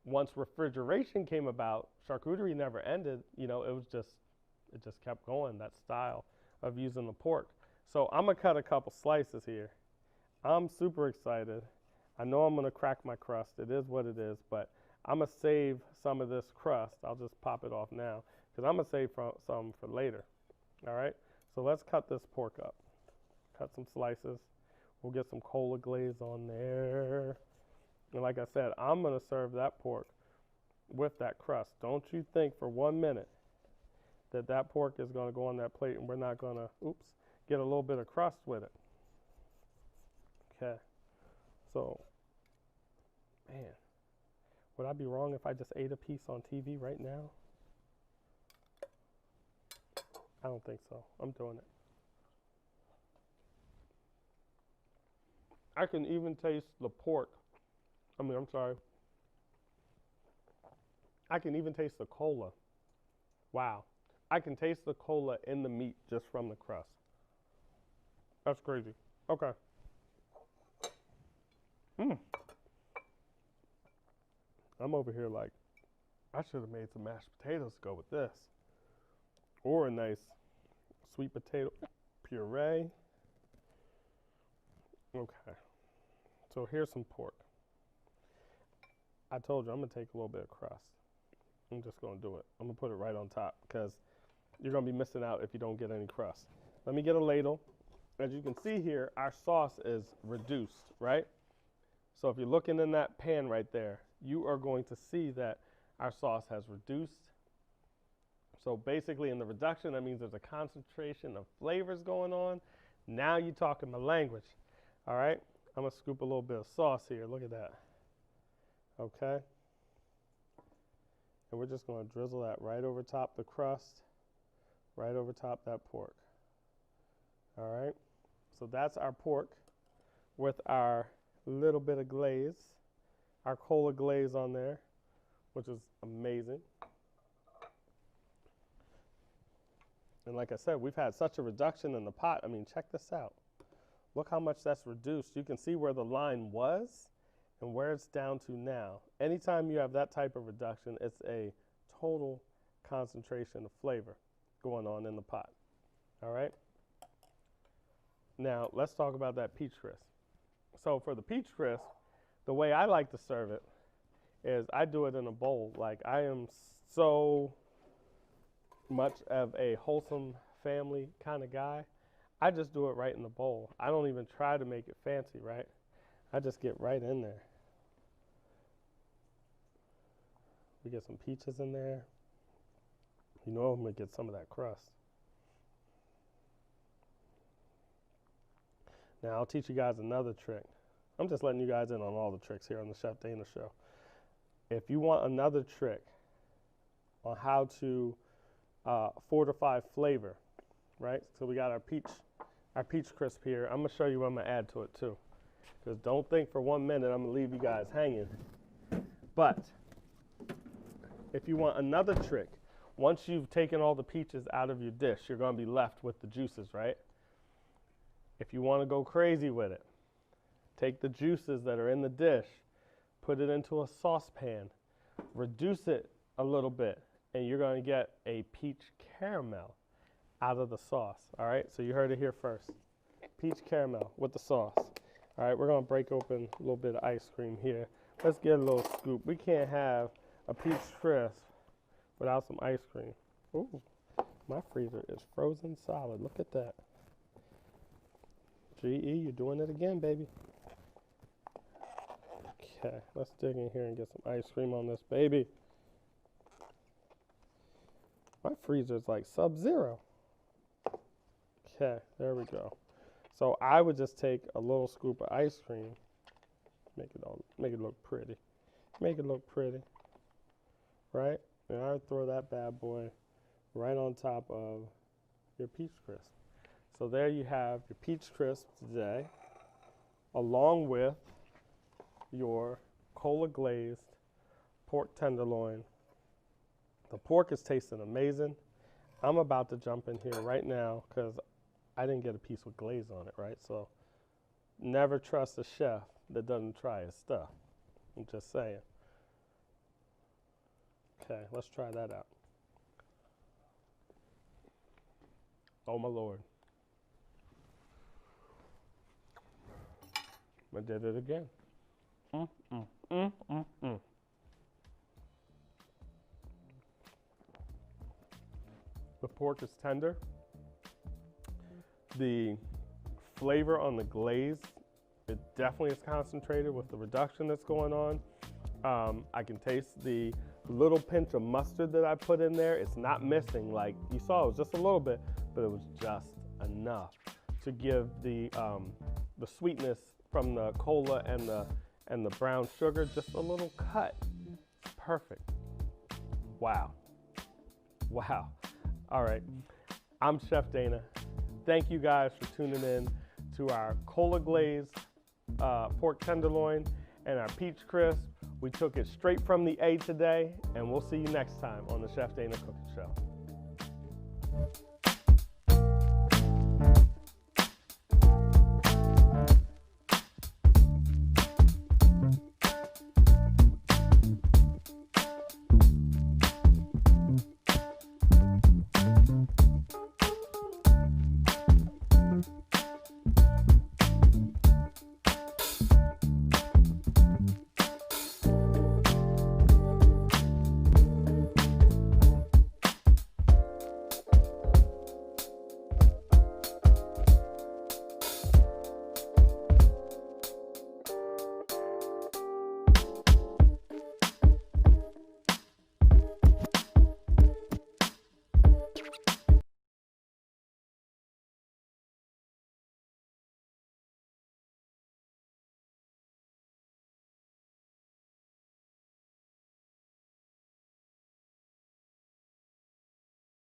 once refrigeration came about, charcuterie never ended. You know, it just kept going, that style of using the pork. So I'm gonna cut a couple slices here. I'm super excited. I know I'm gonna crack my crust. It is what it is, but I'm gonna save some of this crust. I'll just pop it off now because I'm gonna save some for later. All right, so let's cut this pork up. Cut some slices. We'll get some cola glaze on there. And like I said, I'm gonna serve that pork with that crust. Don't you think for 1 minute that that pork is gonna go on that plate and we're not gonna, get a little bit of crust with it. Okay, so, man, would I be wrong if I just ate a piece on TV right now? I don't think so. I'm doing it. I can even taste the pork. I'm sorry. I can even taste the cola. Wow. I can taste the cola in the meat just from the crust. That's crazy. Okay. I'm over here like, I should have made some mashed potatoes to go with this. Or a nice sweet potato puree. Okay. So here's some pork. I told you I'm gonna take a little bit of crust. I'm just gonna do it. I'm gonna put it right on top because you're gonna be missing out if you don't get any crust. Let me get a ladle. As you can see here, our sauce is reduced, right? So if you're looking in that pan right there, you are going to see that our sauce has reduced. So basically in the reduction, that means there's a concentration of flavors going on. Now you're talking my language. All right, I'm gonna scoop a little bit of sauce here. Look at that. Okay. And we're just gonna drizzle that right over top the crust, right over top that pork. All right, so that's our pork with our little bit of glaze, our cola glaze on there, which is amazing. And like I said, we've had such a reduction in the pot. I mean, check this out. Look how much that's reduced. You can see where the line was and where it's down to now. Anytime you have that type of reduction, it's a total concentration of flavor going on in the pot. All right? Now, let's talk about that peach crisp. So for the peach crisp, the way I like to serve it is I do it in a bowl. Like, I am so much of a wholesome family kind of guy, I just do it right in the bowl. I don't even try to make it fancy, right? I just get right in there. We get some peaches in there. You know I'm gonna get some of that crust. Now I'll teach you guys another trick. I'm just letting you guys in on all the tricks here on the Chef Dana Show. If you want another trick on how to fortify flavor, right? So we got our peach crisp here. I'm gonna show you what I'm gonna add to it too. Because don't think for 1 minute I'm gonna leave you guys hanging. But if you want another trick, once you've taken all the peaches out of your dish, you're gonna be left with the juices, right? If you wanna go crazy with it, take the juices that are in the dish, put it into a saucepan, reduce it a little bit, and you're gonna get a peach caramel out of the sauce, all right? So you heard it here first. Peach caramel with the sauce. All right, we're gonna break open a little bit of ice cream here. Let's get a little scoop. We can't have a peach crisp without some ice cream. Ooh, my freezer is frozen solid. Look at that. GE, you're doing it again, baby. Okay, let's dig in here and get some ice cream on this baby. My freezer's like sub-zero. Okay, there we go. So I would just take a little scoop of ice cream, make it look pretty. Make it look pretty, right? And I would throw that bad boy right on top of your peach crisp. So there you have your peach crisp today, along with your cola glazed pork tenderloin. The pork is tasting amazing. I'm about to jump in here right now because I didn't get a piece with glaze on it, right? So never trust a chef that doesn't try his stuff. I'm just saying. Okay, let's try that out. Oh my Lord. I did it again. The pork is tender. The flavor on the glaze, it definitely is concentrated with the reduction that's going on. I can taste the little pinch of mustard that I put in there. It's not missing, like you saw, it was just a little bit, but it was just enough to give the sweetness from the cola and the brown sugar just a little cut. It's perfect. Wow. Wow. All right. I'm Chef Dana. Thank you guys for tuning in to our cola glazed pork tenderloin and our peach crisp. We took it straight from the A today, and we'll see you next time on the Chef Dana Cooking Show.